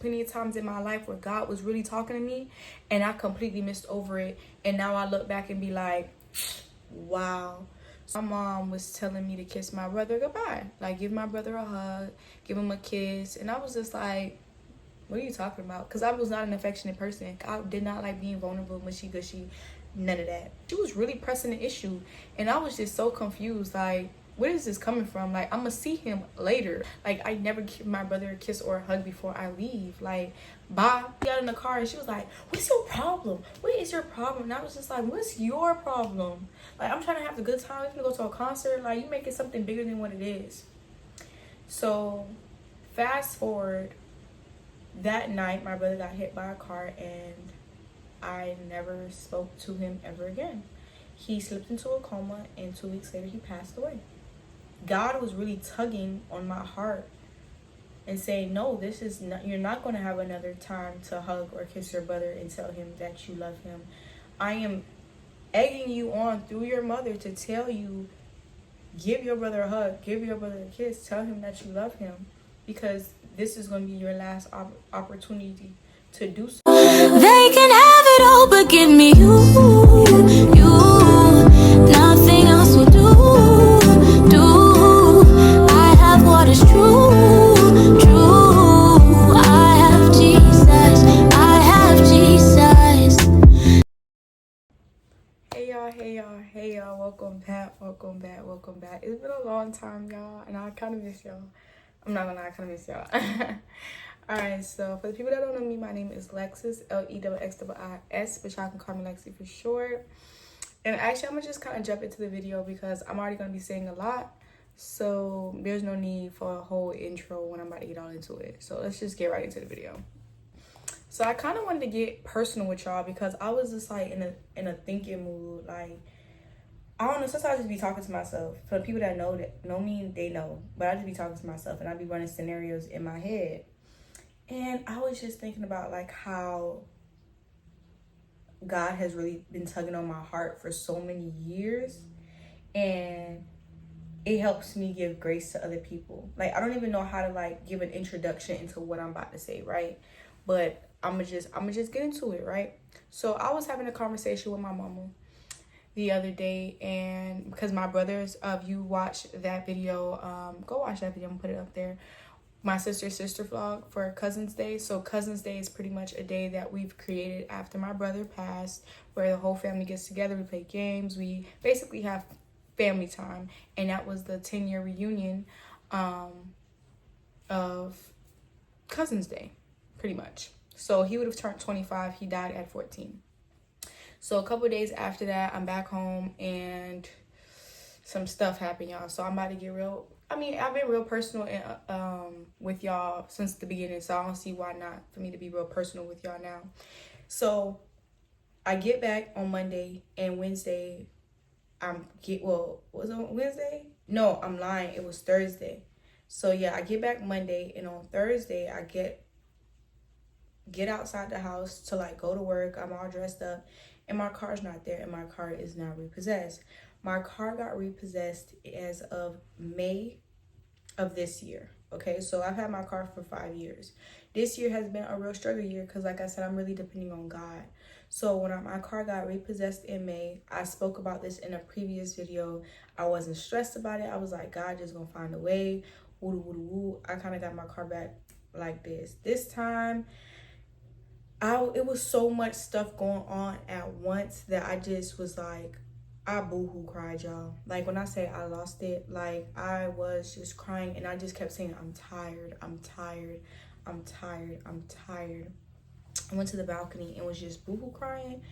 Plenty of times in my life where God was really talking to me and I completely missed over it. And now I look back and be like, wow. My mom was telling me to kiss my brother goodbye. Like, give my brother a hug, give him a kiss. And I was just like, what are you talking about? Because I was not an affectionate person. I did not like being vulnerable, mushy gushy, none of that. She was really pressing the issue. And I was just so confused. Like, where is this coming from? Like, I'm going to see him later. Like, I never give my brother a kiss or a hug before I leave. Like, bye. We got in the car and she was like, what's your problem? What is your problem? And I was just like, what's your problem? Like, I'm trying to have a good time. We're going to go to a concert. Like, you make it something bigger than what it is. So, fast forward. That night, my brother got hit by a car and I never spoke to him ever again. He slipped into a coma and 2 weeks later, he passed away. God was really tugging on my heart and saying, no, this is not, you're not going to have another time to hug or kiss your brother and tell him that you love him. I am egging you on through your mother to tell you, give your brother a hug, give your brother a kiss, tell him that you love him, because this is going to be your last opportunity to do so. They can have it all, but give me you. Nothing else will do. I have what is true. I have Jesus. I have Jesus. Hey y'all, welcome back. It's been a long time, y'all, and I kind of miss y'all. I'm not gonna lie, I kind of miss y'all. Alright, so for the people that don't know me, my name is Lexis, Lexxiis, but y'all can call me Lexi for short. And actually, I'm gonna just kind of jump into the video because I'm already gonna be saying a lot, so there's no need for a whole intro when I'm about to get all into it. So let's just get right into the video. So I kind of wanted to get personal with y'all because I was just like in a thinking mood. Like, I don't know, sometimes I just be talking to myself. For the people that know me, they know. But I just be talking to myself and I be running scenarios in my head. And I was just thinking about like how God has really been tugging on my heart for so many years. And it helps me give grace to other people. Like, I don't even know how to like give an introduction into what I'm about to say, right? But I'm gonna just get into it, right? So I was having a conversation with my mama the other day, and because my brothers, if you watch that video, go watch that video. I'm gonna put it up there. My sister vlog for Cousin's Day. So Cousin's Day is pretty much a day that we've created after my brother passed, where the whole family gets together, we play games, we basically have family time. And that was the 10-year reunion of Cousin's Day, pretty much. So he would have turned 25. He died at 14. So a couple of days after that, I'm back home and some stuff happened, y'all. So I'm about to get real. I mean, I've been real personal with y'all since the beginning. So I don't see why not for me to be real personal with y'all now. So I get back on Monday, and Wednesday, was it on Wednesday? No, I'm lying. It was Thursday. So yeah, I get back Monday, and on Thursday, I get outside the house to like go to work. I'm all dressed up and my car's not there, and my car is now repossessed. My car got repossessed as of May of this year. Okay, so I've had my car for 5 years. This year has been a real struggle year because, like I said, I'm really depending on God. So when my car got repossessed in May, I spoke about this in a previous video. I wasn't stressed about it. I was like, God just gonna find a way. Woo, woo, woo. I kind of got my car back like this. This time, it was so much stuff going on at once that I just was like, I boo-hoo cried, y'all. Like, when I say I lost it, like, I was just crying, and I just kept saying, I'm tired. I went to the balcony and was just boo-hoo crying,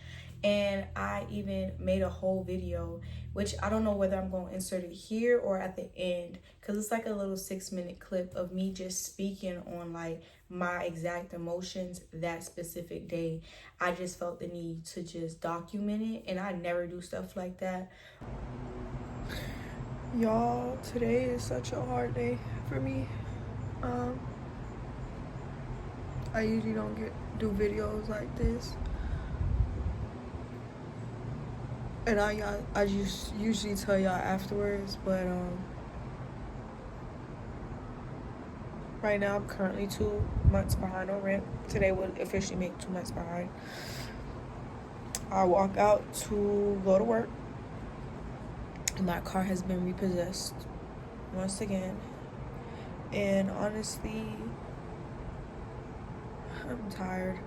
and I even made a whole video, which I don't know whether I'm going to insert it here or at the end, because it's like a little 6-minute clip of me just speaking on like my exact emotions that specific day. I just felt the need to just document it, and I never do stuff like that. Y'all, today is such a hard day for me. I usually don't do videos like this, and I just usually tell y'all afterwards, but Right now, I'm currently 2 months behind on rent. Today would officially make 2 months behind. I walk out to go to work, and my car has been repossessed once again. And honestly, I'm tired.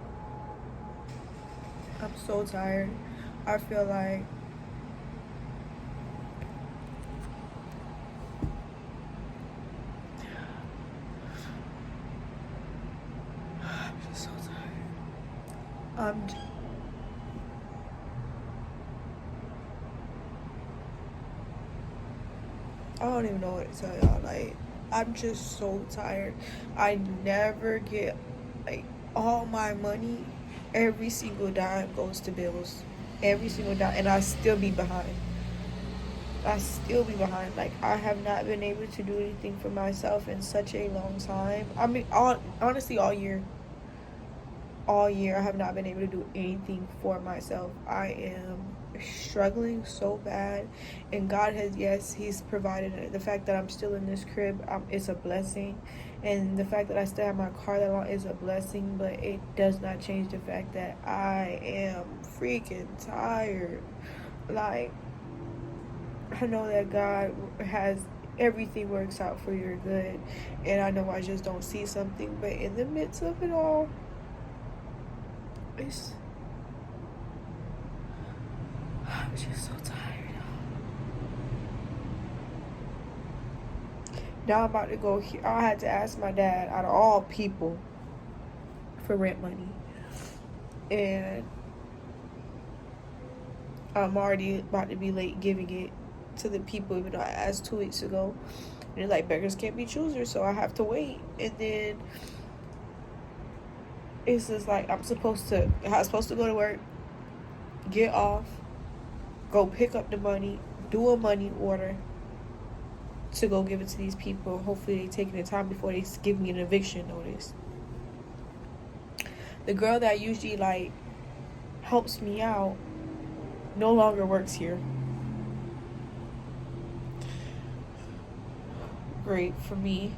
I'm so tired. I feel like I'm just so tired. I don't even know what to tell y'all. Like, I'm just so tired. I never get, like, all my money, every single dime goes to bills. Every single dime. And I still be behind. Like, I have not been able to do anything for myself in such a long time. I mean, honestly, all year. All year, I have not been able to do anything for myself. I am struggling so bad, and God has, yes, he's provided it. The fact that I'm still in this crib, it's a blessing, and the fact that I still have my car that long is a blessing, but it does not change the fact that I am freaking tired. Like, I know that God has everything works out for your good, and I know I just don't see something, but in the midst of it all, I'm just so tired. Now I'm about to go here. I had to ask my dad, out of all people, for rent money. And I'm already about to be late giving it to the people, even though I asked 2 weeks ago. And it's like, beggars can't be choosers, so I have to wait. And then it's just like, I'm supposed to go to work, get off, go pick up the money, do a money order to go give it to these people. Hopefully they taking the time before they give me an eviction notice. The girl that usually like helps me out no longer works here. Great for me.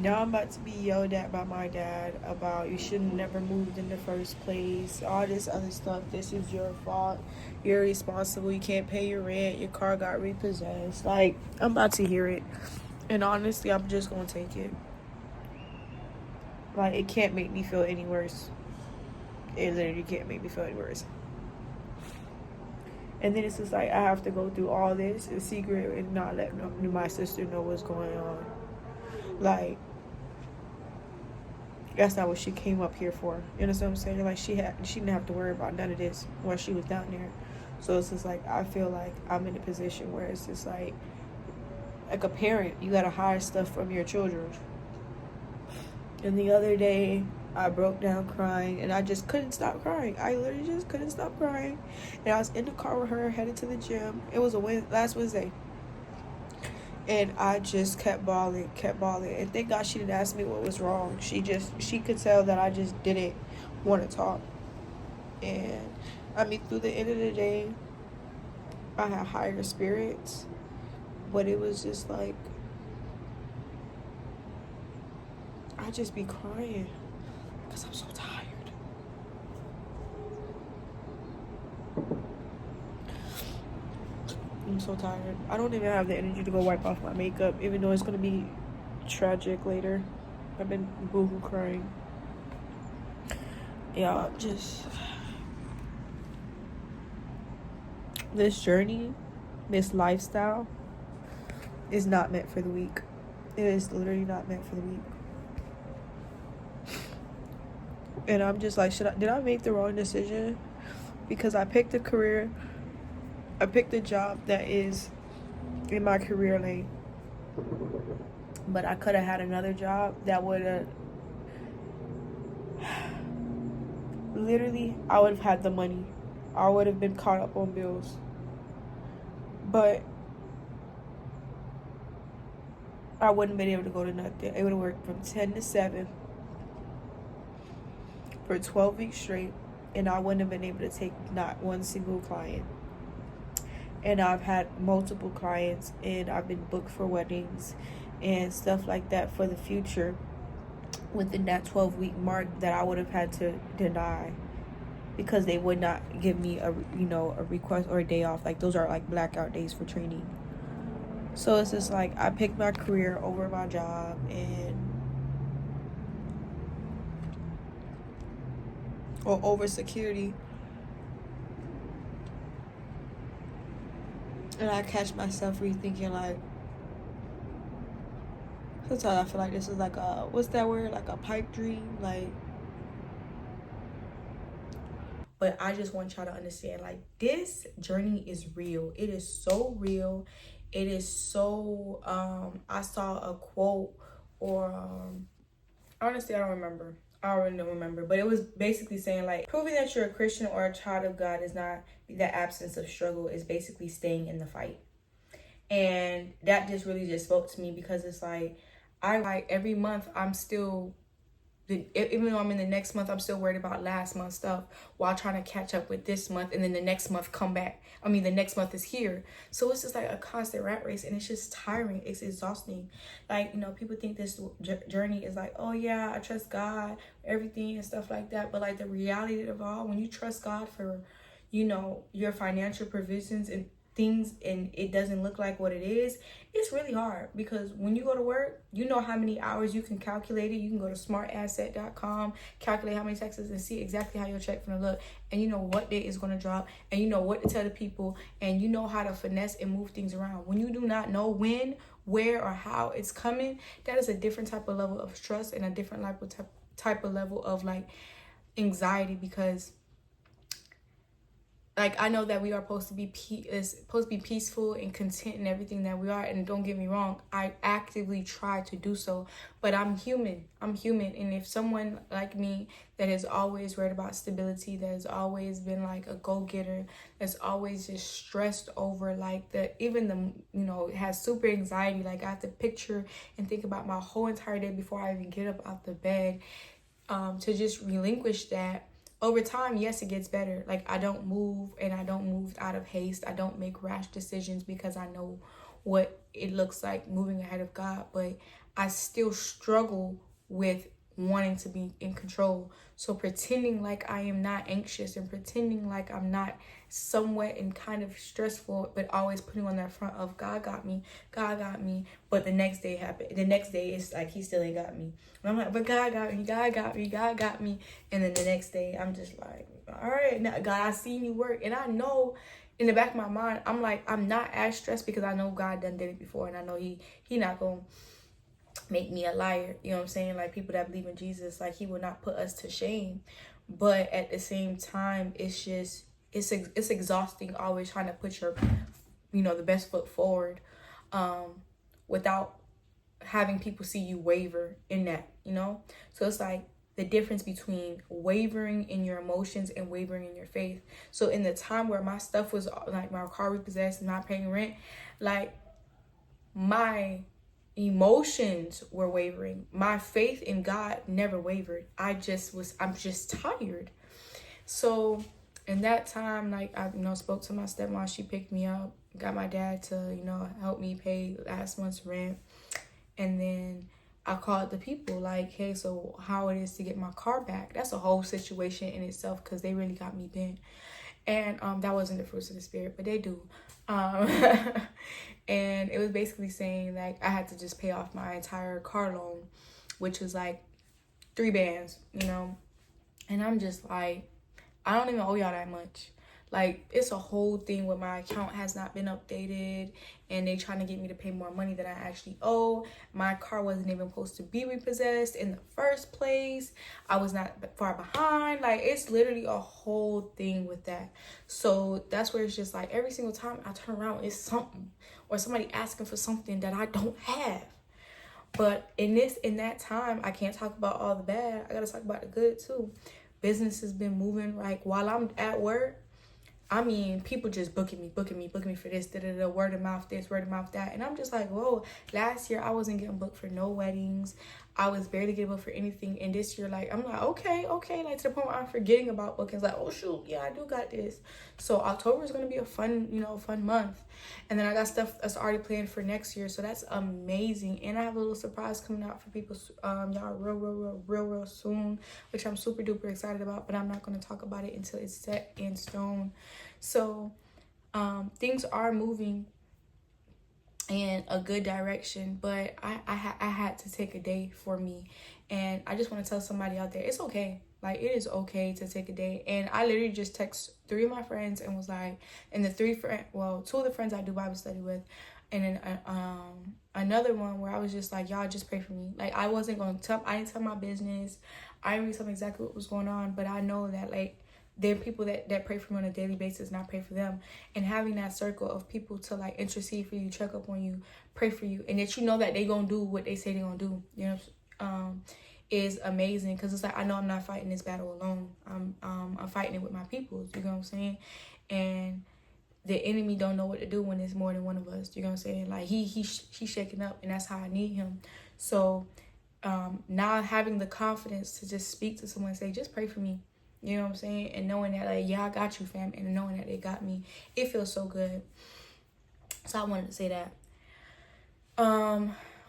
Now I'm about to be yelled at by my dad about you should have never moved in the first place, all this other stuff. This is your fault. You're responsible. You can't pay your rent. Your car got repossessed. Like, I'm about to hear it. And honestly, I'm just going to take it. Like, it can't make me feel any worse. It literally can't make me feel any worse. And then it's just like, I have to go through all this in secret and not let my sister know what's going on. Like, that's not what she came up here for. You understand what I'm saying? Like, she didn't have to worry about none of this while she was down there. So it's just like, I feel like I'm in a position where it's just like a parent, you gotta hide stuff from your children. And the other day, I broke down crying, and I just couldn't stop crying. I literally just couldn't stop crying. And I was in the car with her, headed to the gym. It was last Wednesday. And I just kept bawling. And thank God she didn't ask me what was wrong. She could tell that I just didn't want to talk. And, I mean, through the end of the day, I had higher spirits. But it was just like, I just be crying. Because I'm so tired. I'm so tired. I don't even have the energy to go wipe off my makeup, even though it's going to be tragic later. I've been boohoo crying. Yeah, just this journey, this lifestyle is not meant for the weak. It is literally not meant for the weak. And I'm just like, did I make the wrong decision? Because I picked a career, I picked a job that is in my career lane. But I could have had another job that would have, literally, I would have had the money. I would have been caught up on bills. But I wouldn't have been able to go to nothing. It would have worked from 10 to 7 for 12 weeks straight, and I wouldn't have been able to take not one single client. And I've had multiple clients, and I've been booked for weddings and stuff like that for the future within that 12-week mark that I would have had to deny because they would not give me a request or a day off. Like, those are like blackout days for training. So it's just like I picked my career over my job, or over security. And I catch myself rethinking, like, sometimes I feel like this is like a, what's that word? Like a pipe dream. Like, but I just want y'all to understand, like, this journey is real. It is so real. It is so, I saw a quote, or, honestly, I don't remember. I really don't remember. But it was basically saying, like, proving that you're a Christian or a child of God is not the absence of struggle, is basically staying in the fight. And that just really just spoke to me, because it's like, every month I'm still, even though I'm in the next month, I'm still worried about last month's stuff while trying to catch up with this month, and then the next month the next month is here. So it's just like a constant rat race, and it's just tiring. It's exhausting. Like, people think this journey is like, oh yeah, I trust God, everything and stuff like that. But like, the reality of it all, when you trust God for, your financial provisions and things, and it doesn't look like what it is, it's really hard. Because when you go to work, you know how many hours you can calculate it. You can go to smartasset.com, calculate how many taxes, and see exactly how your check gonna look, and you know what day is going to drop, and you know what to tell the people, and you know how to finesse and move things around. When you do not know when, where, or how it's coming, that is a different type of level of stress, and a different type of level of like anxiety. Because like, I know that we are supposed to be peaceful and content in everything that we are. And don't get me wrong, I actively try to do so. But I'm human. And if someone like me that has always worried about stability, that has always been like a go-getter, that's always just stressed over like has super anxiety. Like, I have to picture and think about my whole entire day before I even get up out the bed, to just relinquish that. Over time, yes, it gets better. Like, I don't move, and I don't move out of haste. I don't make rash decisions because I know what it looks like moving ahead of God. But I still struggle with wanting to be in control. So pretending like I am not anxious, and pretending like I'm not somewhat and kind of stressful, but always putting on that front of God got me. But the next day happened. The next day it's like he still ain't got me. And I'm like, but God got me. And then the next day I'm just like, all right, now God, I seen you work. And I know in the back of my mind, I'm like, I'm not as stressed because I know God done did it before, and I know he not gonna make me a liar. You know what I'm saying? Like, people that believe in Jesus, like, he will not put us to shame. But at the same time, it's just, it's exhausting always trying to put your, the best foot forward, without having people see you waver in that, So it's like the difference between wavering in your emotions and wavering in your faith. So in the time where my stuff was like, my car repossessed, not paying rent, like, my emotions were wavering. My faith in God never wavered. I'm just tired. So in that time, like, I spoke to my stepmom. She picked me up, got my dad to help me pay last month's rent, and then I called the people like, hey, so how it is to get my car back. That's a whole situation in itself, because they really got me bent. And that wasn't the fruits of the spirit, but they do. And it was basically saying like I had to just pay off my entire car loan, which was like 3 bands, And I'm just like, I don't even owe y'all that much. Like, it's a whole thing where my account has not been updated, and they trying to get me to pay more money than I actually owe. My car wasn't even supposed to be repossessed in the first place. I was not far behind. Like, it's literally a whole thing with that. So that's where it's just like every single time I turn around, it's something, or somebody asking for something that I don't have. But in that time, I can't talk about all the bad. I gotta talk about the good too. Business has been moving. Like, while I'm at work, I mean, people just booking me for this, word of mouth this, word of mouth that. And I'm just like, whoa, last year I wasn't getting booked for no weddings. I was barely getting booked for anything. And this year, like, I'm like, okay. Like, to the point where I'm forgetting about bookings. Like, oh, shoot, yeah, I do got this. So October is going to be a fun month. And then I got stuff that's already planned for next year. So that's amazing. And I have a little surprise coming out for people, y'all, real soon, which I'm super duper excited about. But I'm not going to talk about it until it's set in stone. So things are moving in a good direction, but I had to take a day for me. And I just want to tell somebody out there, it's okay. Like, it is okay to take a day. And I literally just text 3 of my friends and was like, and the 2 of the friends I do Bible study with, and then another one where I was just like, y'all just pray for me. Like, I didn't tell my business. I didn't really tell them exactly what was going on, but I know that, like, there are people that pray for me on a daily basis, and I pray for them. And having that circle of people to, like, intercede for you, check up on you, pray for you, and that you know that they gonna do what they say they gonna do, you know, is amazing. Because it's like, I know I'm not fighting this battle alone. I'm fighting it with my people, you know what I'm saying? And the enemy don't know what to do when there's more than one of us, you know what I'm saying? Like, he's shaking up, and that's how I need him. So now having the confidence to just speak to someone and say, just pray for me. You know what I'm saying? And knowing that, like, yeah, I got you, fam. And knowing that they got me, it feels so good. So I wanted to say that.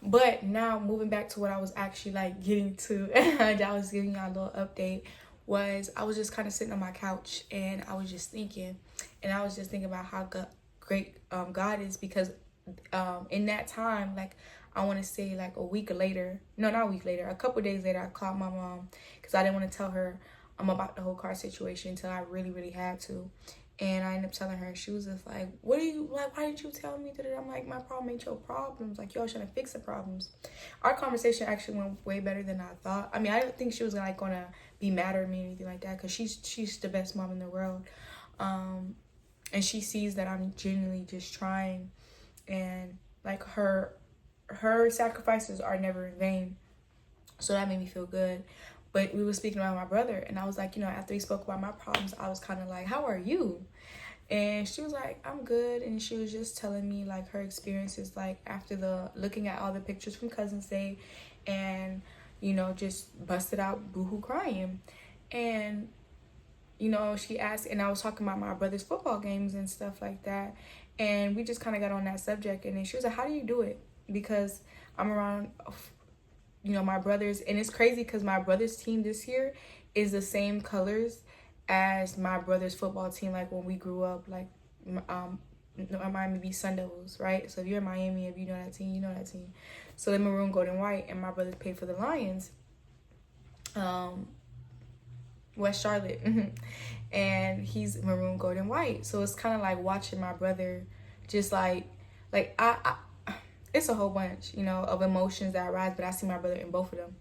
But now moving back to what I was actually, like, getting to, that I was giving y'all a little update, was I was just kind of sitting on my couch, and I was just thinking about how great God is, because in that time, like, I want to say, like, a couple days later, I called my mom, because I didn't want to tell her about the whole car situation until I really, really had to. And I ended up telling her. She was just like, what do you, like, why didn't you tell me that? I'm like, my problem ain't your problems. Like, y'all trying to fix the problems. Our conversation actually went way better than I thought. I mean, I didn't think she was, like, going to be mad at me or anything like that, because she's the best mom in the world. And she sees that I'm genuinely just trying. And, like, her sacrifices are never in vain. So that made me feel good. But we were speaking about my brother, and I was like, you know, after he spoke about my problems, I was kind of like, how are you? And she was like, I'm good. And she was just telling me, like, her experiences, like, after looking at all the pictures from Cousin's Day, and, you know, just busted out boohoo crying. And, you know, she asked, and I was talking about my brother's football games and stuff like that, and we just kind of got on that subject. And then she was like, how do you do it? Because I'm around, you know, my brothers, and it's crazy because my brother's team this year is the same colors as my brother's football team, like, when we grew up, like, Miami Beach Sun Devils, right? So if you're in Miami, if you know that team, you know that team. So they're maroon, gold, and white, and my brothers pay for the Lions, West Charlotte, and he's maroon, gold, and white. So it's kind of like watching my brother just like I it's a whole bunch, you know, of emotions that arise, but I see my brother in both of them.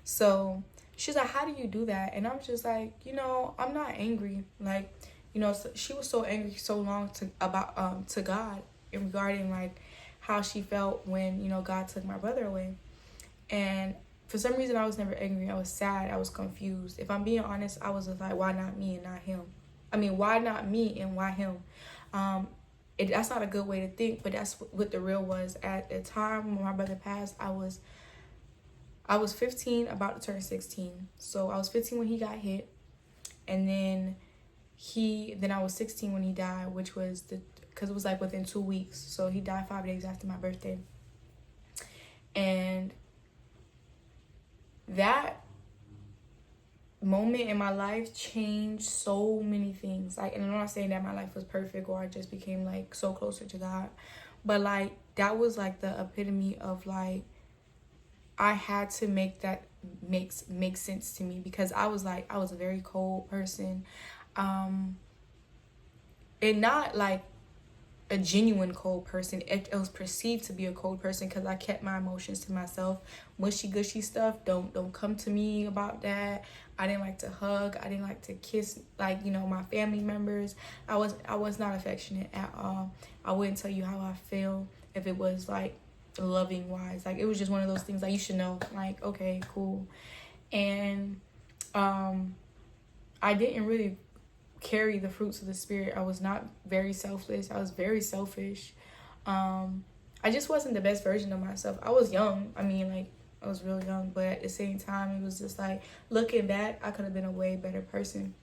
So she's like, how do you do that? And I'm just like, you know, I'm not angry. Like, you know, so she was so angry so long to God regarding, like, how she felt when, you know, God took my brother away. And for some reason, I was never angry. I was sad. I was confused. If I'm being honest, I was just like, why not me and not him? I mean, why not me and why him? That's not a good way to think, but that's what the real was. At the time when my brother passed, I was 15, about to turn 16. So I was 15 when he got hit, and then I was 16 when he died, which was because it was like within 2 weeks. So he died 5 days after my birthday, and that moment in my life changed so many things. Like, and I'm not saying that my life was perfect or I just became, like, so closer to God, but, like, that was, like, the epitome of, like, I had to make that make sense to me, because I was a very cold person, and not like a genuine cold person. It was perceived to be a cold person because I kept my emotions to myself. Mushy gushy stuff, don't come to me about that. I didn't like to hug. I didn't like to kiss, like, you know, my family members. I was not affectionate at all. I wouldn't tell you how I feel if it was, like, loving wise. Like, it was just one of those things, like, you should know, like, okay, cool. And I didn't really carry the fruits of the Spirit. I was not very selfless. I was very selfish. I just wasn't the best version of myself. I was young. I mean, like, I was real young, but at the same time, it was just like, looking back, I could have been a way better person.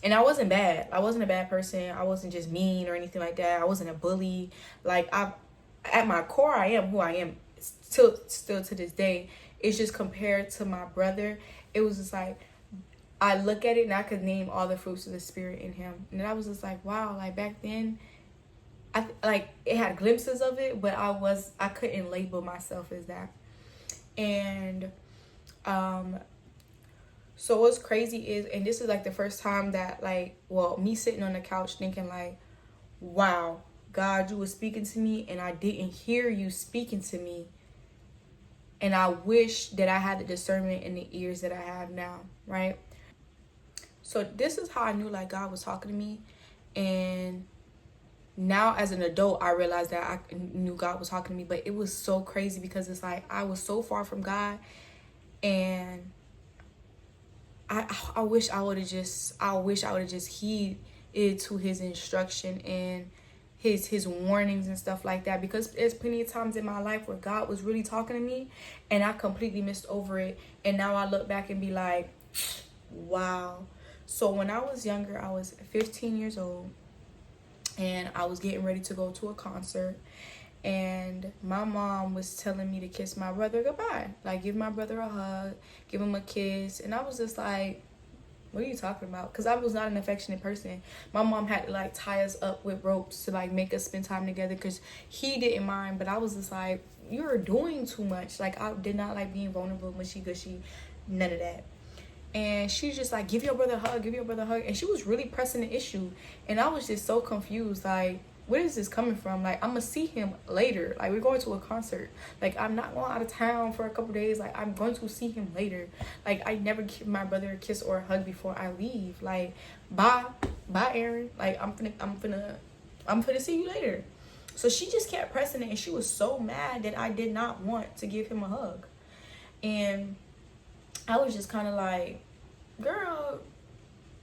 And I wasn't bad. I wasn't a bad person. I wasn't just mean or anything like that. I wasn't a bully. Like, at my core, I am who I am still to this day. It's just compared to my brother, it was just like, I look at it and I could name all the fruits of the Spirit in him. And I was just like, wow, like back then, like it had glimpses of it, but I couldn't label myself as that. And so what's crazy is, and this is like the first time that like, well, me sitting on the couch thinking like, wow, God, you were speaking to me and I didn't hear you speaking to me. And I wish that I had the discernment in the ears that I have now, right? So this is how I knew like God was talking to me. And now as an adult, I realized that I knew God was talking to me. But it was so crazy because it's like I was so far from God. And I wish I would have just heeded to his instruction and his warnings and stuff like that, because there's plenty of times in my life where God was really talking to me and I completely missed over it, and now I look back and be like, wow. So when I was younger, I was 15 years old and I was getting ready to go to a concert, and my mom was telling me to kiss my brother goodbye, like give my brother a hug, give him a kiss. And I was just like, what are you talking about? Because I was not an affectionate person. My mom had to like tie us up with ropes to like make us spend time together because he didn't mind. But I was just like, you're doing too much. Like, I did not like being vulnerable, mushy gushy, none of that. And she's just like, give your brother a hug, give your brother a hug. And she was really pressing the issue. And I was just so confused. Like, where is this coming from? Like, I'm gonna see him later. Like, we're going to a concert. Like, I'm not going out of town for a couple days. Like, I'm going to see him later. Like, I never give my brother a kiss or a hug before I leave. Like, bye Aaron. Like, I'm finna see you later. So she just kept pressing it, and she was so mad that I did not want to give him a hug. And I was just kind of like, girl,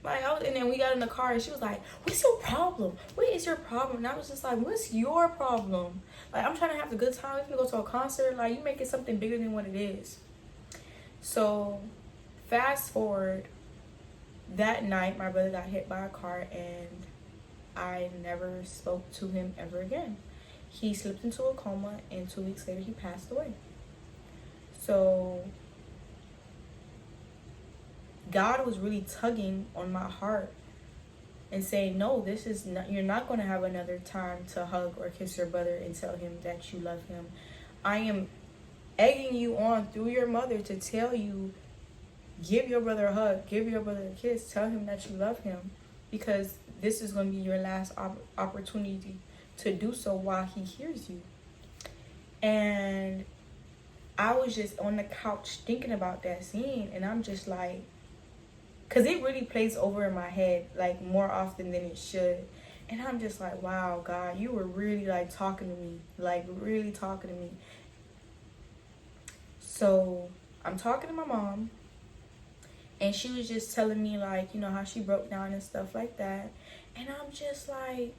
like, and then we got in the car and she was like, what's your problem? What is your problem? And I was just like, what's your problem? Like, I'm trying to have a good time. We're gonna go to a concert. Like, you make it something bigger than what it is. So fast forward, that night my brother got hit by a car and I never spoke to him ever again. He slipped into a coma and 2 weeks later he passed away. So God was really tugging on my heart and saying, no, this is not, you're not going to have another time to hug or kiss your brother and tell him that you love him. I am egging you on through your mother to tell you, give your brother a hug, give your brother a kiss, tell him that you love him, because this is going to be your last opportunity to do so while he hears you. And I was just on the couch thinking about that scene, and I'm just like, because it really plays over in my head, like, more often than it should. And I'm just like, wow, God, you were really, like, talking to me. Like, really talking to me. So I'm talking to my mom. And she was just telling me, like, you know, how she broke down and stuff like that. And I'm just like,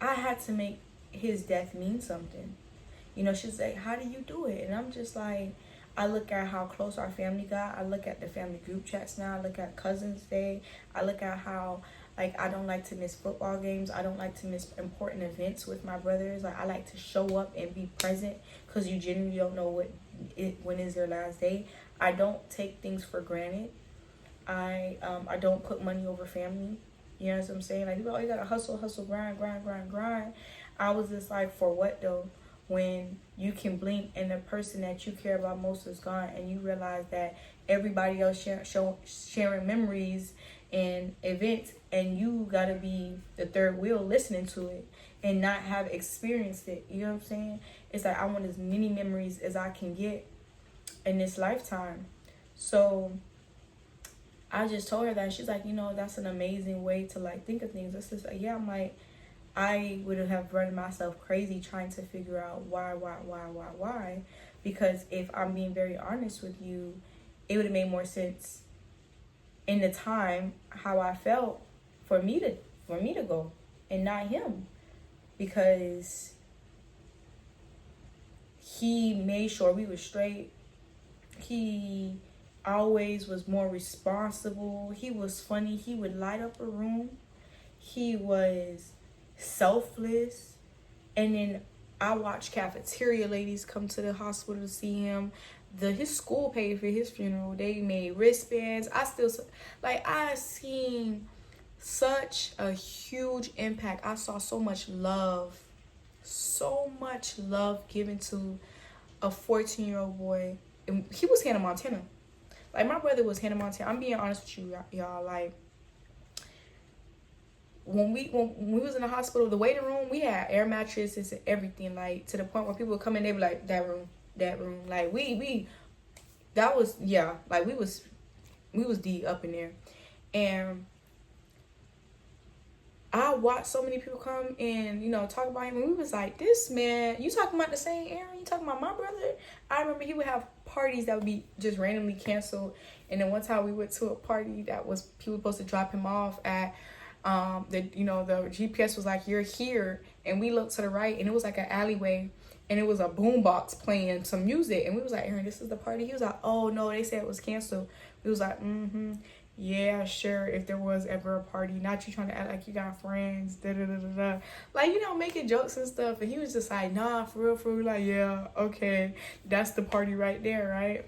I had to make his death mean something. You know, she's like, how do you do it? And I'm just like, I look at how close our family got. I look at the family group chats now. I look at Cousins Day. I look at how, like, I don't like to miss football games. I don't like to miss important events with my brothers. Like, I like to show up and be present because you genuinely don't know when is their last day. I don't take things for granted. I don't put money over family. You know what I'm saying? Like, people always gotta hustle, grind. I was just like, for what though? When you can blink and the person that you care about most is gone, and you realize that everybody else sharing memories and events, and you gotta be the third wheel listening to it and not have experienced it. You know what I'm saying? It's like, I want as many memories as I can get in this lifetime. So I just told her that. She's like, you know, that's an amazing way to, like, think of things. It's just like, yeah, I'm like, I would have run myself crazy trying to figure out why. Because if I'm being very honest with you, it would have made more sense in the time how I felt for me to go and not him, because he made sure we were straight. He always was more responsible. He was funny. He would light up a room. He was selfless. And then I watched cafeteria ladies come to the hospital to see him. His school paid for his funeral. They made wristbands. I seen such a huge impact. I saw so much love given to a 14-year-old boy. And he was Hannah Montana. Like, my brother was Hannah Montana. I'm being honest with you, y'all. Like, when we was in the hospital, the waiting room, we had air mattresses and everything. Like, to the point where people would come in, they be like, that room. Like, we was deep up in there. And I watched so many people come and, talk about him. And we was like, this man, you talking about the same Aaron? You talking about my brother? I remember he would have parties that would be just randomly canceled. And then one time we went to a party that was, people were supposed to drop him off at, the GPS was like, you're here. And we looked to the right and it was like an alleyway. And it was a boombox playing some music. And we was like, Aaron, this is the party? He was like, oh, no, they said it was canceled. We was like, yeah, sure, if there was ever a party. Not you trying to act like you got friends, da-da-da-da-da. Like, making jokes and stuff. And he was just like, nah, for real. Like, yeah, okay, that's the party right there, right?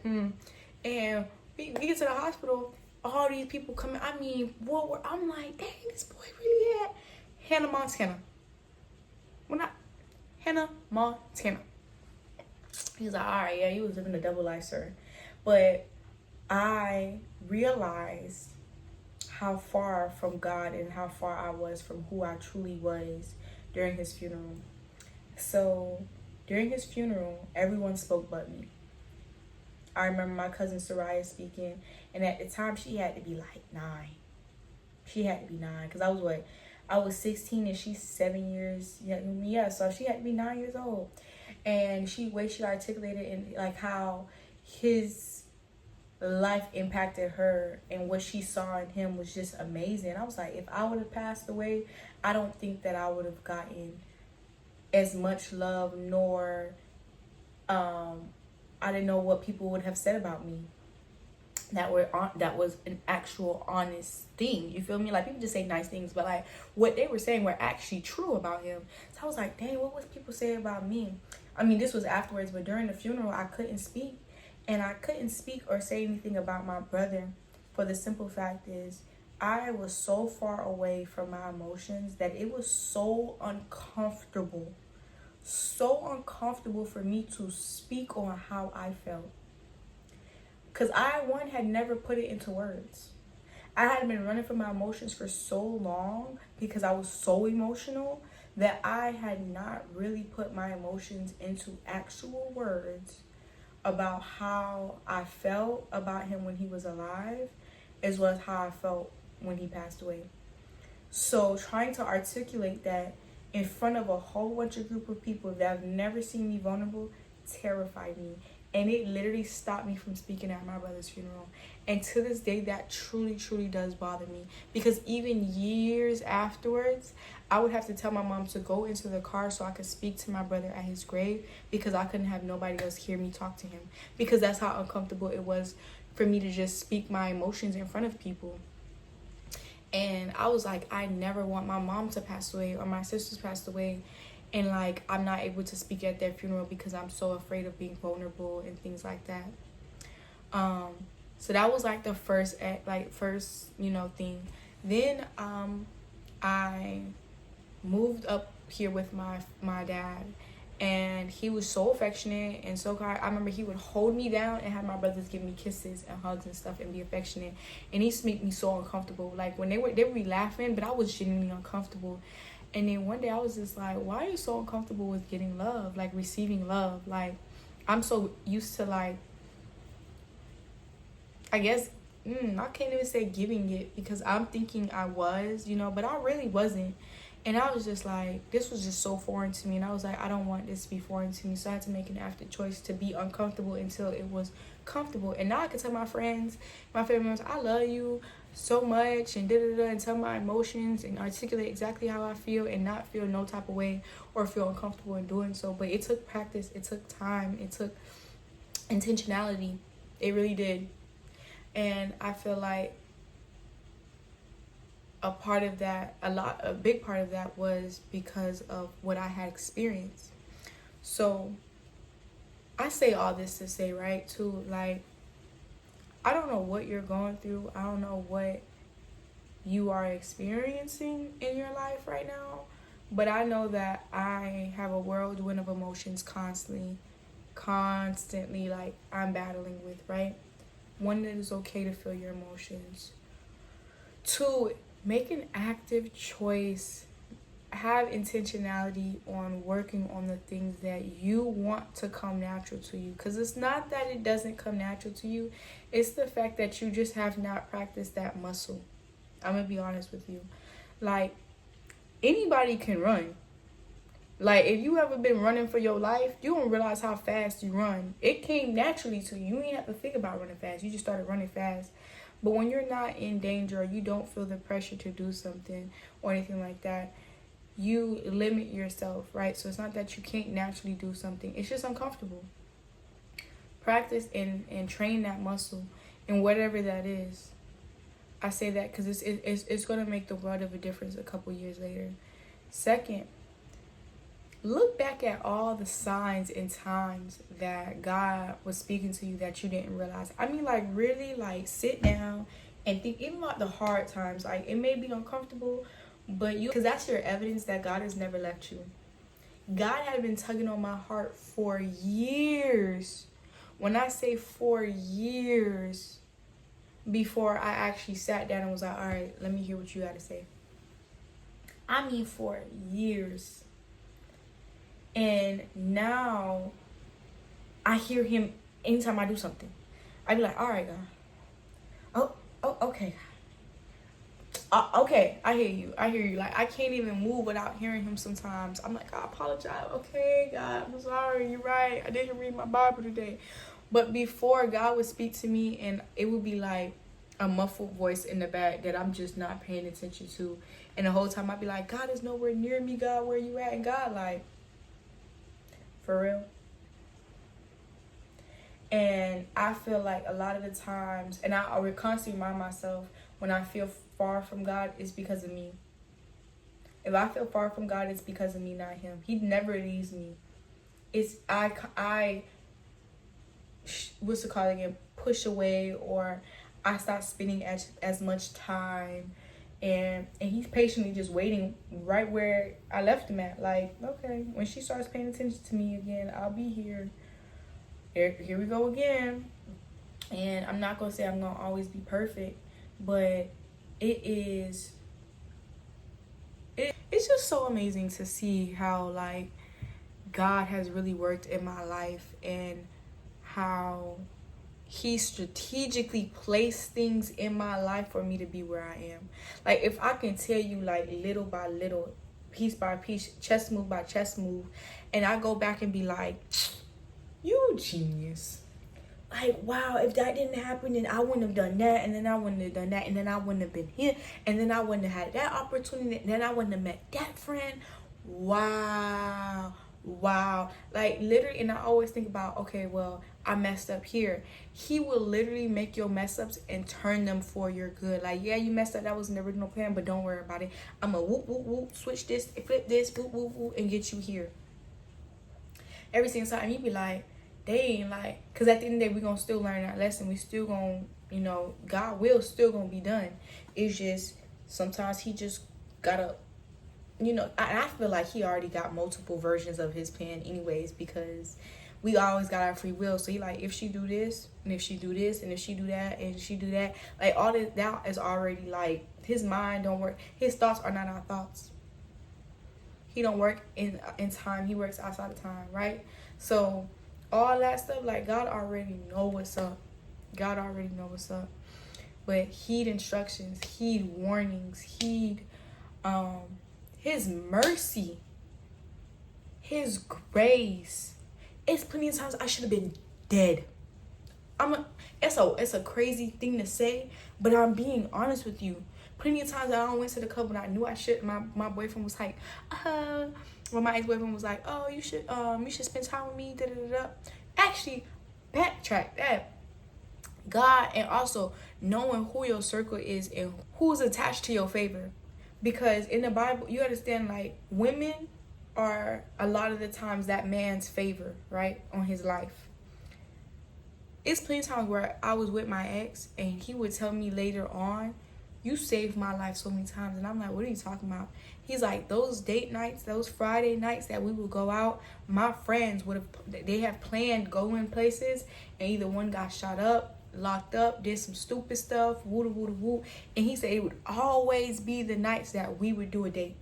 And we get to the hospital, all these people coming. I mean, I'm like, dang, this boy really had Hannah Montana. Hannah Montana. He's like, all right, yeah, he was living a double life, sir. But I realized how far from God and how far I was from who I truly was during his funeral. So during his funeral, everyone spoke but me. I remember my cousin Soraya speaking, and at the time she had to be like 9. She had to be 9 because I was 16 and she's 7 years younger than me. Yeah, so she had to be 9 years old. And she articulated and like how his life impacted her and what she saw in him was just amazing. I was like, if I would have passed away, I don't think that I would have gotten as much love, nor I didn't know what people would have said about me that was an actual honest thing. You feel me? Like, people just say nice things, but like what they were saying were actually true about him. So I was like, dang, what was people saying about me? I mean, this was afterwards, but during the funeral I couldn't speak. And I couldn't speak or say anything about my brother for the simple fact is I was so far away from my emotions that it was so uncomfortable for me to speak on how I felt. Because I had never put it into words. I had been running from my emotions for so long because I was so emotional that I had not really put my emotions into actual words about how I felt about him when he was alive, as well as how I felt when he passed away. So trying to articulate that in front of a whole bunch of group of people that have never seen me vulnerable terrified me. And it literally stopped me from speaking at my brother's funeral. And to this day, that truly, truly does bother me. Because even years afterwards, I would have to tell my mom to go into the car so I could speak to my brother at his grave, because I couldn't have nobody else hear me talk to him. Because that's how uncomfortable it was for me to just speak my emotions in front of people. And I was like, I never want my mom to pass away or my sisters passed away. And like, I'm not able to speak at their funeral because I'm so afraid of being vulnerable and things like that. So that was like the first thing. Then I moved up here with my dad, and he was so affectionate and so kind. I remember he would hold me down and have my brothers give me kisses and hugs and stuff and be affectionate. And he used to make me so uncomfortable. Like, when they would be laughing, but I was genuinely uncomfortable. And then one day I was just like, why are you so uncomfortable with getting love, like receiving love? Like, I'm so used to, like, I guess, I can't even say giving it, because I'm thinking I was, but I really wasn't. And I was just like, this was just so foreign to me. And I was like, I don't want this to be foreign to me. So I had to make an active choice to be uncomfortable until it was comfortable. And now I can tell my friends, my family members, I love you so much, and and tell my emotions and articulate exactly how I feel and not feel no type of way or feel uncomfortable in doing so. But it took practice, it took time, it took intentionality. It really did. And I feel like a big part of that was because of what I had experienced. So I say all this to say, right, too, like, I don't know what you're going through. I don't know what you are experiencing in your life right now, but I know that I have a whirlwind of emotions constantly, like, I'm battling with, right? One, it is okay to feel your emotions. Two, make an active choice. Have intentionality on working on the things that you want to come natural to you. Because it's not that it doesn't come natural to you. It's the fact that you just have not practiced that muscle. I'm going to be honest with you. Like, anybody can run. Like, if you ever been running for your life, you don't realize how fast you run. It came naturally to you. You ain't have to think about running fast. You just started running fast. But when you're not in danger, or you don't feel the pressure to do something or anything like that, you limit yourself, right? So it's not that you can't naturally do something. It's just uncomfortable. Practice and train that muscle and whatever that is. I say that because it's going to make the world of a difference a couple years later. Second, look back at all the signs and times that God was speaking to you that you didn't realize. I mean, like, really, like, sit down and think, even about the hard times. Like, it may be uncomfortable, but because that's your evidence that God has never left you. God had been tugging on my heart for years. When I say 4 years, before I actually sat down and was like, all right, let me hear what you got to say. I mean, for years. And now I hear him anytime I do something. I be like, all right, God. Oh, okay. Okay, I hear you. Like, I can't even move without hearing him sometimes. I'm like, I apologize. Okay, God, I'm sorry. You're right. I didn't read my Bible today. But before, God would speak to me, and it would be like a muffled voice in the back that I'm just not paying attention to. And the whole time I'd be like, God is nowhere near me. God, where you at? And God, like, for real? And I feel like a lot of the times, and I would constantly remind myself, when I feel far from God, it's because of me. If I feel far from God, it's because of me, not him. He never leaves me. It's what's it called again? Push away, or I stop spending as much time, and he's patiently just waiting right where I left him at. Like, okay, when she starts paying attention to me again, I'll be here. Here we go again. And I'm not gonna say I'm gonna always be perfect, but it's just so amazing to see how, like, God has really worked in my life, and how he strategically placed things in my life for me to be where I am. Like, if I can tell you, like, little by little, piece by piece, chess move by chess move, and I go back and be like, you genius. Like, wow, if that didn't happen, then I wouldn't have done that, and then I wouldn't have done that, and then I wouldn't have been here, and then I wouldn't have had that opportunity, and then I wouldn't have met that friend. Wow. Like, literally. And I always think about, okay, well, I messed up here. He will literally make your mess ups and turn them for your good. Like, yeah, you messed up, that wasn't the original plan, but don't worry about it. I'm gonna whoop, switch this, flip this, whoop, and get you here. Every single time you be like, dang, like, because at the end of the day, we're going to still learn that lesson. We still going to, God will still going to be done. It's just, sometimes he just got to, I feel like he already got multiple versions of his plan anyways, because we always got our free will. So he like, if she do this, and if she do this, and if she do that, and if she do that, like, all that is already, like, his mind don't work. His thoughts are not our thoughts. He don't work in time. He works outside of time, right? So all that stuff, like, God already know what's up. But heed instructions, heed warnings, heed his mercy, his grace. It's plenty of times I should have been dead. It's a crazy thing to say, but I'm being honest with you. Plenty of times I went to the club when I knew I should. My boyfriend was like, well, my ex-boyfriend was like, oh, you should spend time with me, da da da. Actually, backtrack that. God, and also knowing who your circle is and who's attached to your favor. Because in the Bible, you understand, like, women are a lot of the times that man's favor, right, on his life. It's plenty of times where I was with my ex and he would tell me later on, you saved my life so many times. And I'm like, what are you talking about? He's like, those date nights, those Friday nights that we would go out, my friends they have planned going places, and either one got shot up, locked up, did some stupid stuff, woo woo woo. And he said it would always be the nights that we would do a date.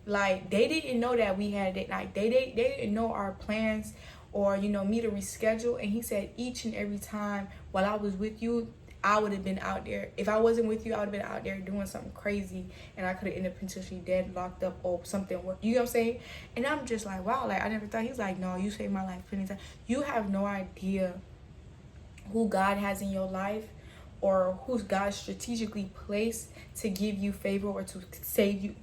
Like, they didn't know that we had a date night. They didn't know our plans or, me to reschedule. And he said each and every time while I was with you, I would have been out there. If I wasn't with you, I would have been out there doing something crazy, and I could have ended up potentially dead, locked up, or something. You know what I'm saying? And I'm just like, wow, like, I never thought. He's like, no, you saved my life plenty of times. You have no idea who God has in your life, or who's God strategically placed to give you favor or to save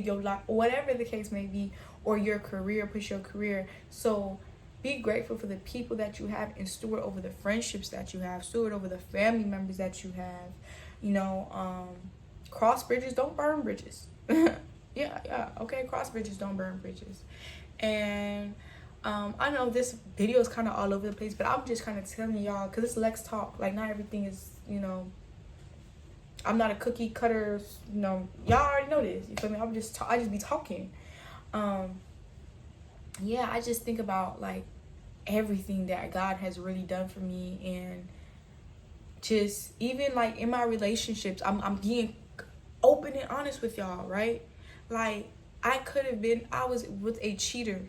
your life, or whatever the case may be, or your career, push your career. So be grateful for the people that you have, and steward over the friendships that you have, steward over the family members that you have. Cross bridges, don't burn bridges. yeah, okay, cross bridges, don't burn bridges. And I know this video is kind of all over the place, but I'm just kind of telling y'all, because it's Lex Talk. Like, not everything is, I'm not a cookie cutter, y'all already know this, you feel me? I just be talking. Yeah, I just think about, like, everything that God has really done for me, and just even, like, in my relationships, I'm being open and honest with y'all, right? Like, I was with a cheater.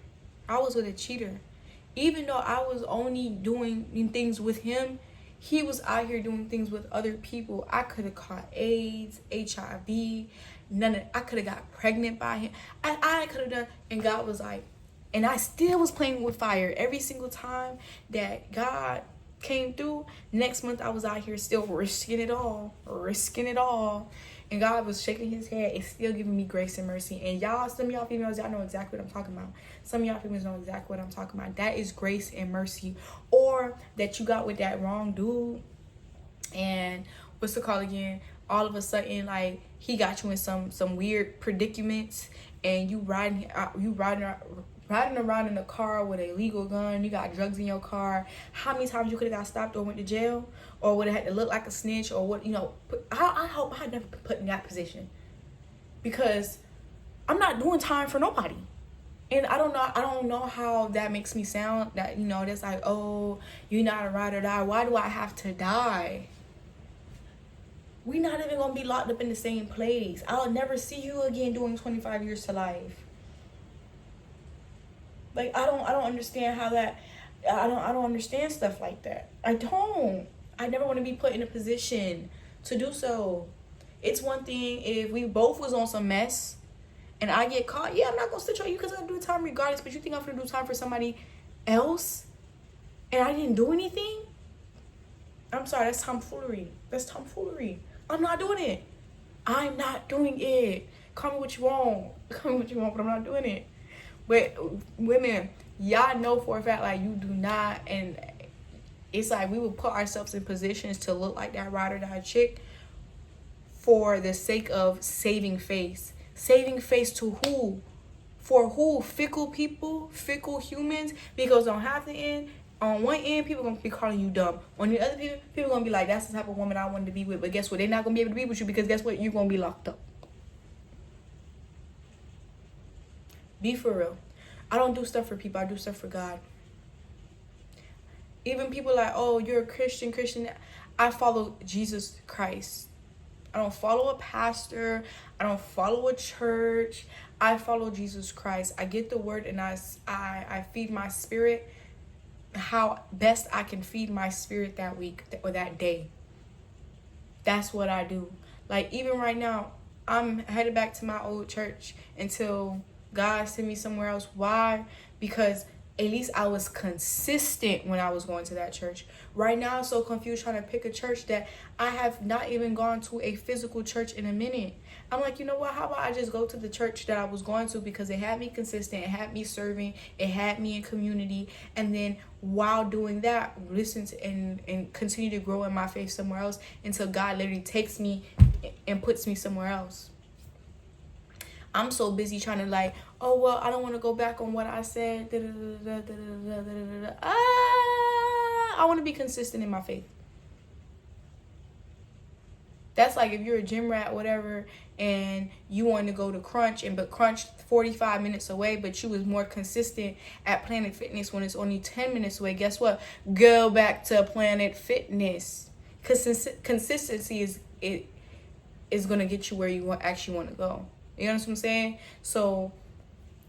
Even though I was only doing things with him, he was out here doing things with other people. I could have caught AIDS, HIV, I could have got pregnant by him. I could have done, and God was like, and I still was playing with fire every single time that God came through. Next month, I was out here still risking it all. And God was shaking his head and still giving me grace and mercy. And y'all, some of y'all females, y'all know exactly what I'm talking about. Some of y'all females know exactly what I'm talking about. That is grace and mercy. Or that you got with that wrong dude, and what's the call again? All of a sudden, like, he got you in some weird predicaments, and you riding around in a car with a legal gun, you got drugs in your car. How many times you could have got stopped or went to jail, or would have had to look like a snitch, or what, I hope I never been put in that position, because I'm not doing time for nobody. And I don't know how that makes me sound, that, that's like, oh, you're not a ride or die. Why do I have to die? We're not even gonna be locked up in the same place. I'll never see you again doing 25 years to life. Like, I don't understand how that, I don't understand stuff like that. I never want to be put in a position to do so. It's one thing if we both was on some mess and I get caught. Yeah, I'm not gonna snitch on you because I'm doing time regardless. But you think I'm gonna do time for somebody else and I didn't do anything? I'm sorry, that's tomfoolery. I'm not doing it. Call me what you want, but I'm not doing it. But women, y'all know for a fact, like, you do not, and it's like we would put ourselves in positions to look like that ride or die chick for the sake of saving face. Saving face to who? For who? Fickle people, fickle humans. Because on one end, people gonna be calling you dumb. On the other people gonna be like, that's the type of woman I wanted to be with. But guess what? They're not gonna be able to be with you, because guess what? You're gonna be locked up. Be for real. I don't do stuff for people. I do stuff for God. Even people like, oh, you're a Christian. I follow Jesus Christ. I don't follow a pastor. I don't follow a church. I follow Jesus Christ. I get the word, and I feed my spirit how best I can feed my spirit that week or that day. That's what I do. Like, even right now, I'm headed back to my old church until God sent me somewhere else. Why? Because at least I was consistent when I was going to that church. Right now, I'm so confused trying to pick a church that I have not even gone to a physical church in a minute. I'm like, you know what? How about I just go to the church that I was going to, because it had me consistent, it had me serving, it had me in community. And then while doing that, listen to and continue to grow in my faith somewhere else until God literally takes me and puts me somewhere else. I'm so busy trying to like, oh, well, I don't want to go back on what I said. I want to be consistent in my faith. That's like if you're a gym rat, whatever, and you want to go to Crunch, but Crunch 45 minutes away, but you was more consistent at Planet Fitness when it's only 10 minutes away. Guess what? Go back to Planet Fitness. Because consistency is going to get you where you actually want to go. You know what I'm saying? So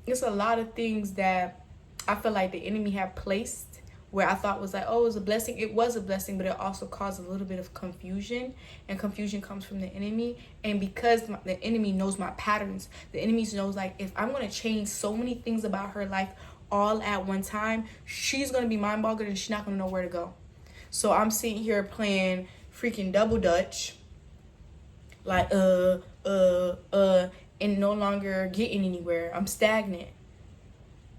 it's a lot of things that I feel like the enemy had placed where I thought was like, oh, it was a blessing. It was a blessing, but it also caused a little bit of confusion. And confusion comes from the enemy. And because the enemy knows my patterns, the enemy knows like, if I'm going to change so many things about her life all at one time, she's going to be mind-boggled and she's not going to know where to go. So I'm sitting here playing freaking double dutch. Like, and no longer getting anywhere. I'm stagnant.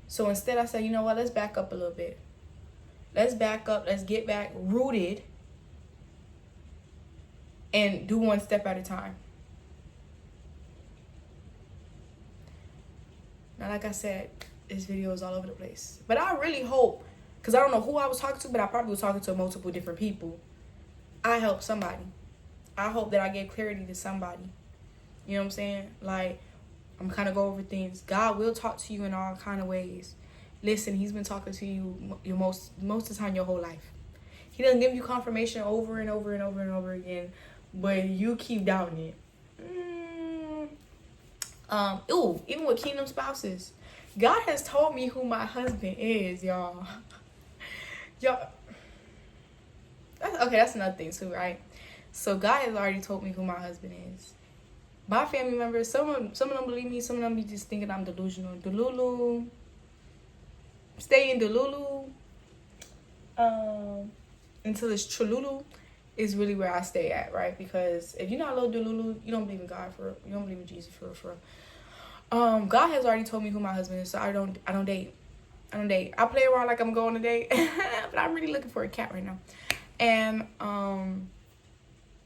So instead I said, you know what, let's back up a little bit. Let's back up, let's get back rooted and do one step at a time. Now, like I said, this video is all over the place. But I really hope, because I don't know who I was talking to, but I probably was talking to multiple different people. I helped somebody. I hope that I gave clarity to somebody. You know what I'm saying? Like, I'm kind of go over things. God will talk to you in all kind of ways. Listen, he's been talking to you most of the time your whole life. He doesn't give you confirmation over and over and over and over again, but you keep doubting it. Even with Kingdom Spouses, God has told me who my husband is, y'all. That's another thing too, right? So God has already told me who my husband is. My family members, some of them believe me, some of them be just thinking I'm delusional. Delulu. Stay in Delulu. Until it's Trululu is really where I stay at, right? Because if you're not a little Delulu, you don't believe in God for real. You don't believe in Jesus for real. God has already told me who my husband is, so I don't date. I play around like I'm going to date, but I'm really looking for a cat right now. And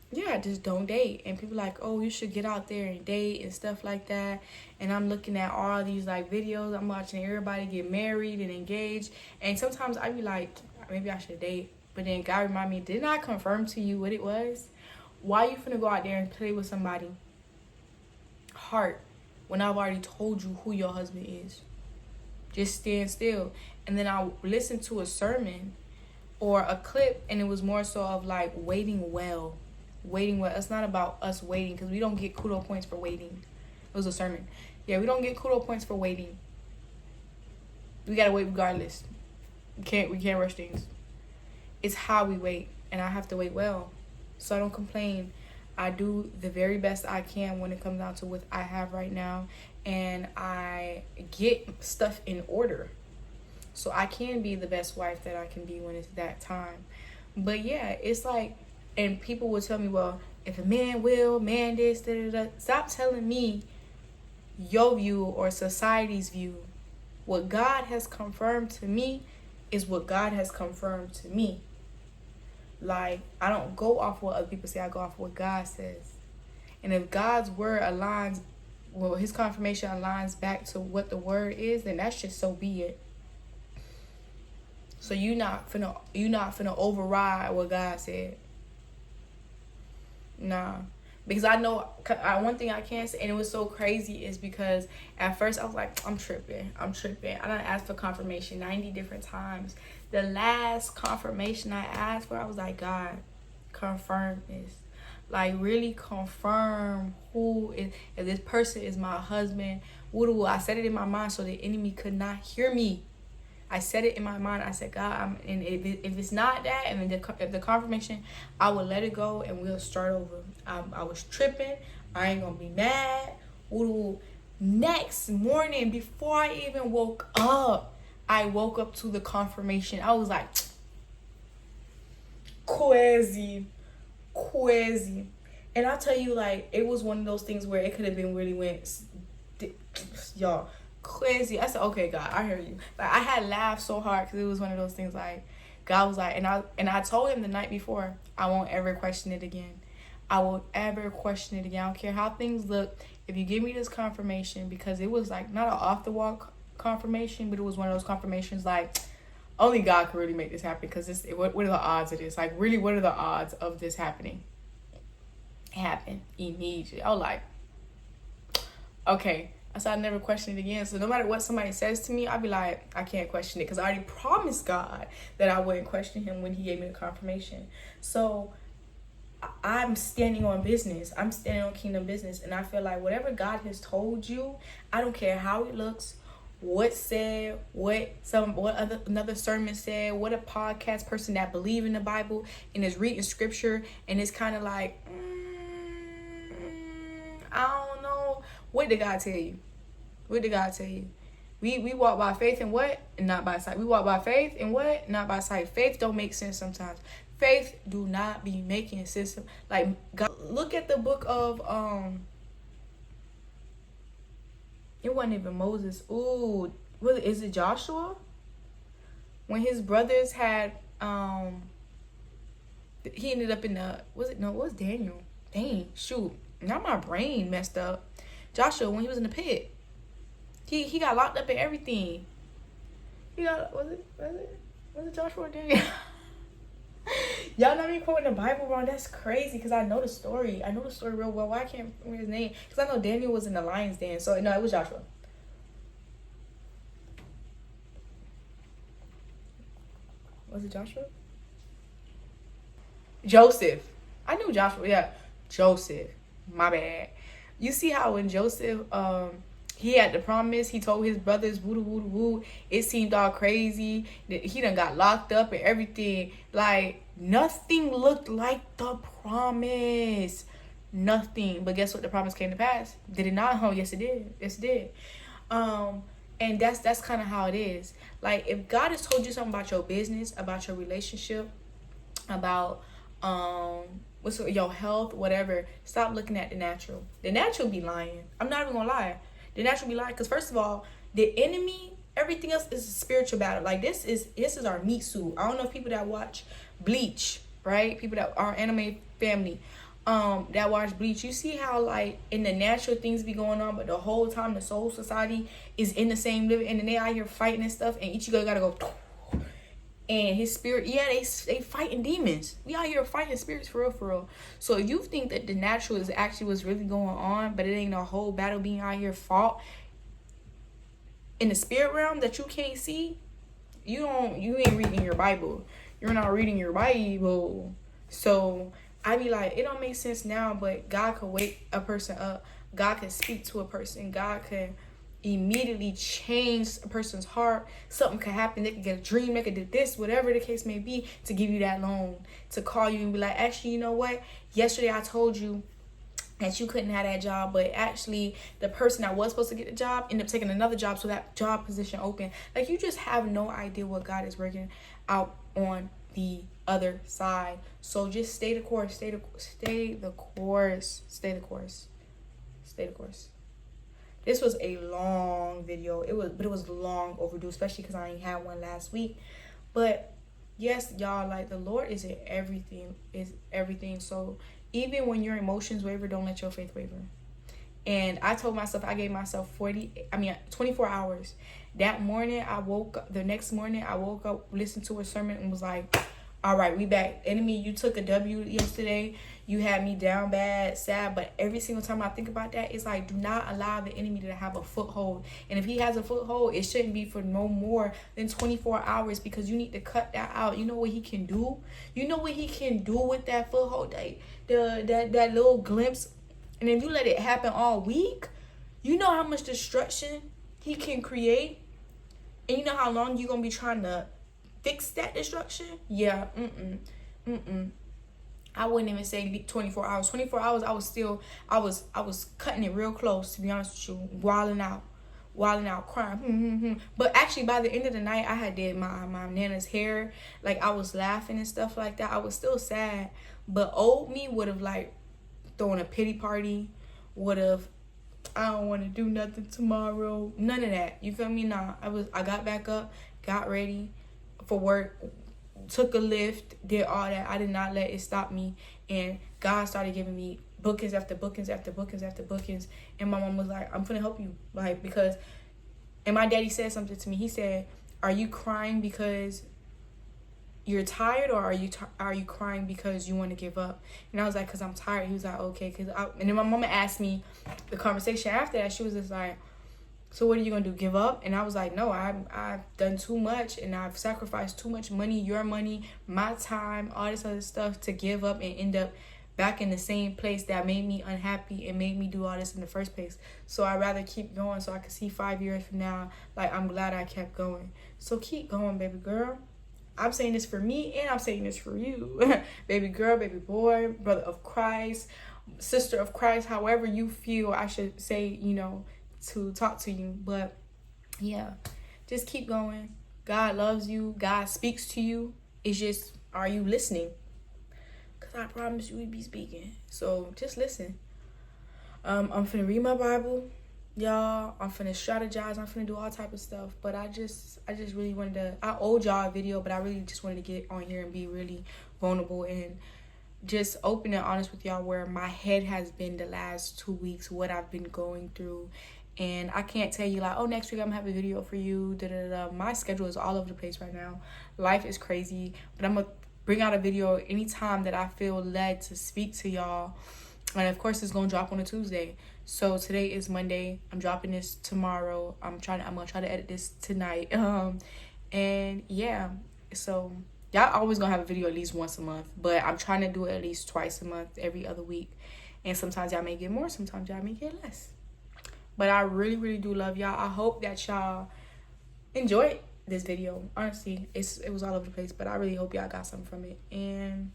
yeah, just don't date. And people like, oh, you should get out there and date and stuff like that. And I'm looking at all these like videos. I'm watching everybody get married and engaged. And sometimes I be like, maybe I should date. But then God remind me, didn't I confirm to you what it was? Why you finna go out there and play with somebody heart when I've already told you who your husband is? Just stand still. And then I listened to a sermon or a clip, and it was more so of like waiting well. It's not about us waiting, because we don't get kudo points for waiting. It was a sermon. Yeah, we don't get kudo points for waiting. We gotta wait regardless. We can't rush things. It's how we wait, and I have to wait well, so I don't complain. I do the very best I can when it comes down to what I have right now, and I get stuff in order, so I can be the best wife that I can be when it's that time. But yeah, it's like, and people will tell me, well, if a man this, da, da, da. Stop telling me your view or society's view. What God has confirmed to me is what God has confirmed to me. Like, I don't go off what other people say. I go off what God says. And if God's word aligns, well, his confirmation aligns back to what the word is, then that should so be it. So you're not finna override what God said. Nah, because I know one thing I can't say, and it was so crazy, is because at first I was like, I'm tripping. I done asked for confirmation 90 different times. The last confirmation I asked for, I was like, God, confirm this. Like, really confirm who is, if this person is my husband. I said it in my mind so the enemy could not hear me. I said it in my mind. I said, God, and if it's not that, and if the confirmation, I will let it go and we'll start over. I was tripping. I ain't gonna be mad. Next morning, before I even woke up, I woke up to the confirmation. I was like, crazy. And I'll tell you, like, it was one of those things where it could have been really y'all, crazy. I said, okay, God, I hear you. Like, I had laughed so hard because it was one of those things, like, God was like, and I told him the night before, I won't ever question it again. I won't ever question it again. I don't care how things look. If you give me this confirmation, because it was like not an off the wall confirmation, but it was one of those confirmations like only God could really make this happen. Because what are the odds of this? Like, really, what are the odds of this happening? It happened immediately. I was like, okay. So I never question it again. So no matter what somebody says to me, I'll be like, I can't question it, because I already promised God that I wouldn't question him when he gave me the confirmation. So I'm standing on business. I'm standing on kingdom business. And I feel like whatever God has told you, I don't care how it looks, what said, another sermon said, what a podcast person that believe in the Bible and is reading scripture and is kind of like, I don't know. What did God tell you? What did God tell you? We walk by faith and what? And not by sight. We walk by faith and what? Not by sight. Faith don't make sense sometimes. Faith do not be making sense. Like, God, look at the book of it wasn't even Moses. Ooh, is it Joshua? When his brothers had he ended up in the it was Daniel. Dang, shoot. Now my brain messed up. Joshua, when he was in the pit. He got locked up in everything. He got was it Joshua or Daniel? Y'all know me quoting the Bible wrong. That's crazy, because I know the story. I know the story real well. Why I can't remember his name? Because I know Daniel was in the lion's den. So no, it was Joshua. Was it Joshua? Joseph. I knew Joshua. Yeah, Joseph. My bad. You see how when Joseph he had the promise, he told his brothers, woo, woo, woo. It seemed all crazy. He done got locked up and everything. Like, nothing looked like the promise. Nothing. But guess what? The promise came to pass. Did it not? Oh, yes, it did. Yes, it did. And that's kind of how it is. Like, if God has told you something about your business, about your relationship, about what's your health, whatever, stop looking at the natural. The natural be lying. I'm not even gonna lie. The natural be lying, because first of all, the enemy, everything else is a spiritual battle. Like, this is our meat suit. I don't know if people that watch Bleach, right? People that are anime family, that watch Bleach, you see how, like, in the natural things be going on, but the whole time the soul society is in the same living, and then they out here fighting and stuff, and Ichigo gotta go, and his spirit, yeah, they fighting demons. We out here fighting spirits for real. So if you think that the natural is actually what's really going on, but it ain't a whole battle being out here fought in the spirit realm that you can't see, you ain't reading your Bible. You're not reading your Bible. So I be like, it don't make sense now, but God could wake a person up. God can speak to a person. God can immediately change a person's heart. Something could happen. They could get a dream. They could do this, whatever the case may be, to give you that loan, to call you and be like, actually, you know what? Yesterday I told you that you couldn't have that job, but actually the person that was supposed to get the job ended up taking another job, so that job position open. Like, you just have no idea what God is working out on the other side. So just stay the course. Stay the course. This was a long video. It was long overdue, especially because I ain't had one last week. But yes, y'all, like, the Lord is in everything. So even when your emotions waver, don't let your faith waver. And I told myself, I gave myself 24 hours. The next morning I woke up, listened to a sermon, and was like, all right, we back. Enemy, you took a W yesterday. You had me down bad, sad. But every single time I think about that, it's like, do not allow the enemy to have a foothold. And if he has a foothold, it shouldn't be for no more than 24 hours, because you need to cut that out. You know what he can do? You know what he can do with that foothold? That little glimpse. And if you let it happen all week, you know how much destruction he can create. And you know how long you're going to be trying to fix that destruction? Yeah, I wouldn't even say 24 hours. 24 hours, I was cutting it real close, to be honest with you. Wilding out. wilding out, crying. But actually, by the end of the night, I had did my Nana's hair. Like, I was laughing and stuff like that. I was still sad. But old me would have, like, thrown a pity party. Would have, I don't want to do nothing tomorrow. None of that. You feel me? Nah. I got back up, got ready for work, took a lift, did all that. I did not let it stop me. And God started giving me bookings after bookings after bookings after bookings. And my mom was like, I'm gonna help you. Like, because, and my daddy said something to me. He said, are you crying because you're tired, or are you crying because you want to give up? And I was like, because I'm tired. He was like, okay. And then my mama asked me the conversation after that. She was just like, so what are you gonna do, give up? And I was like, no, I've done too much, and I've sacrificed too much money, your money, my time, all this other stuff, to give up and end up back in the same place that made me unhappy and made me do all this in the first place. So I'd rather keep going so I can see 5 years from now, like, I'm glad I kept going. So keep going, baby girl. I'm saying this for me, and I'm saying this for you. Baby girl, baby boy, brother of Christ, sister of Christ, however you feel I should say, you know, to talk to you. But yeah, just keep going. God loves you. God speaks to you. It's just, are you listening? Because I promise you, we be speaking. So just listen. I'm finna read my Bible, y'all. I'm finna strategize. I'm finna do all type of stuff. But I just really wanted to, I owed y'all a video, but I really just wanted to get on here and be really vulnerable and just open and honest with y'all where my head has been the last 2 weeks, what I've been going through. And I can't tell you, like, oh, next week I'm gonna have a video for you. My schedule is all over the place right now. Life is crazy. But I'm gonna bring out a video anytime that I feel led to speak to y'all. And of course, it's gonna drop on a Tuesday. So today is Monday. I'm dropping this tomorrow. I'm gonna try to edit this tonight. And yeah, so y'all always gonna have a video at least once a month. But I'm trying to do it at least twice a month, every other week. And sometimes y'all may get more, sometimes y'all may get less. But I really, really do love y'all. I hope that y'all enjoyed this video. Honestly, it was all over the place, but I really hope y'all got something from it. And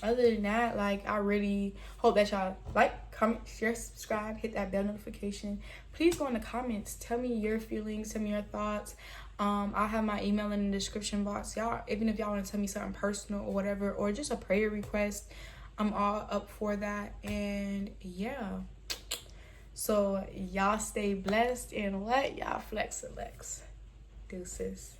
other than that, like, I really hope that y'all like, comment, share, subscribe, hit that bell notification. Please go in the comments. Tell me your feelings. Tell me your thoughts. I'll have my email in the description box. Y'all, even if y'all want to tell me something personal or whatever, or just a prayer request, I'm all up for that. And yeah. So y'all stay blessed, and what? Y'all flex and lex. Deuces.